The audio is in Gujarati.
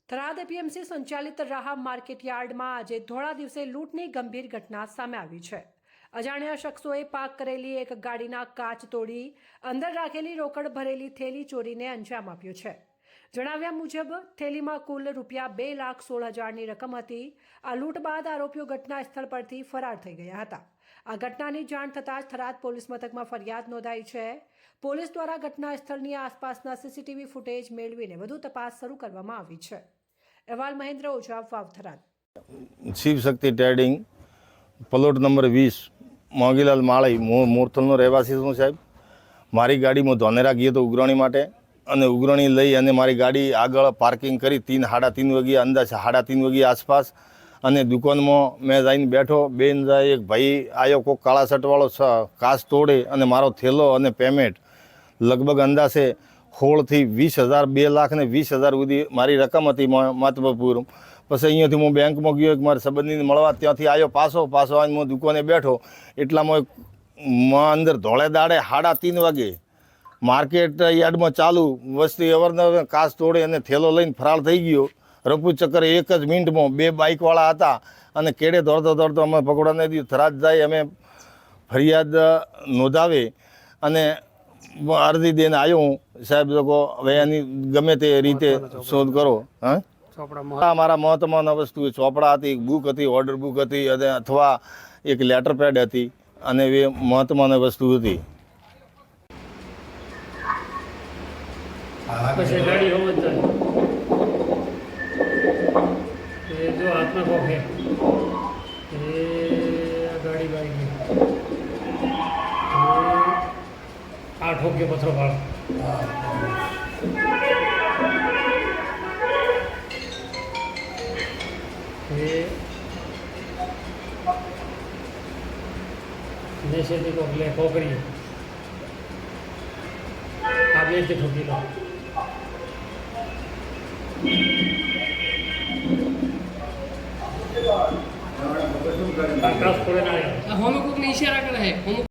થરાદ એપીએમસી સંચાલિત રાહા માર્કેટયાર્ડમાં આજે ધોળા દિવસે લૂંટની ગંભીર ઘટના સામે આવી છે। અજાણ્યા શખ્સોએ પાર્ક કરેલી એક ગાડીના કાચ તોડી અંદર રાખેલી રોકડ ભરેલી થેલી ચોરીને અંજામ આપ્યો છે। જણાવ્યા મુજબ થેલીમાં કુલ રૂપિયા 2,16,000ની રકમ હતી। આ લૂંટ બાદ આરોપીઓ ઘટના સ્થળ પરથી ફરાર થઈ ગયા હતા। આ ઘટનાની જાણ થતાં જ થરાદ પોલીસ મથકમાં ફરિયાદ નોંધાઈ છે। પોલીસ દ્વારા ઘટના સ્થળની આસપાસના સીસીટીવી ફૂટેજ મેળવીને વધુ તપાસ શરૂ કરવામાં આવી છે। अहवाल महेंद्र ओझा वाव Tharad. Shiv Shakti trading plot number 20 मोगीलाल माळी मोरथलનો રહેવાસી છું સાહેબ। મારી ગાડી હું ધોનેરા ગયો તો ઉઘરાણી માટે અને ઉઘરાણી લઈ અને મારી ગાડી આગળ પાર્કિંગ કરી 3:30 વાગે અંદાજ 3:30 વાગે આસપાસ અને દુકાનમાં મેં જઈને બેઠો। બેન જાય એક ભાઈ આવ્યો, કોઈ કાળા શર્ટવાળો કાચ તોડે અને મારો થેલો અને પેમેન્ટ લગભગ અંદાજે 16 થી 20,000 2,20,000 સુધી મારી રકમ હતી માતબાપુર। પછી અહીંયાથી હું બેંકમાં ગયો, એક મારા સંબંધીને મળવા ત્યાંથી આવ્યો પાછો આવીને હું દુકાને બેઠો। એટલામાં અંદર ધોળે દાડે 3:30 વાગે માર્કેટ યાર્ડમાં ચાલુ વસ્તી અવારનવાર કાચ તોડે અને થેલો લઈને ફરાર થઈ ગયો। રફુ ચક્કર એક જ મિનિટમાં 2 બાઇકવાળા હતા અને કેડે દોડતો અમે પકડવાને દીધું। થરાદ જાય અમે ફરિયાદ નોંધાવે અને અરજી દઈને આવ્યો હું સાહેબ લોકો હવે એની ગમે તે રીતે શોધ કરો। હા, મારા મહત્વની વસ્તુ ચોપડા હતી, બુક હતી, ઓર્ડર બુક હતી અને અથવા એક લેટર પેડ હતી અને એ મહત્વની વસ્તુ હતી। પછી ગાડી હોવ જ એ જો હાથમાં કોક હે એ ગાડી બાઈ ગઈ આ ઠોક્યો પથરો વાળો એ નેસેથી કોક લે કોકરી આ બે જ ઠોકી લો આકાશ પડે ના हम लोग को इशारा करा है।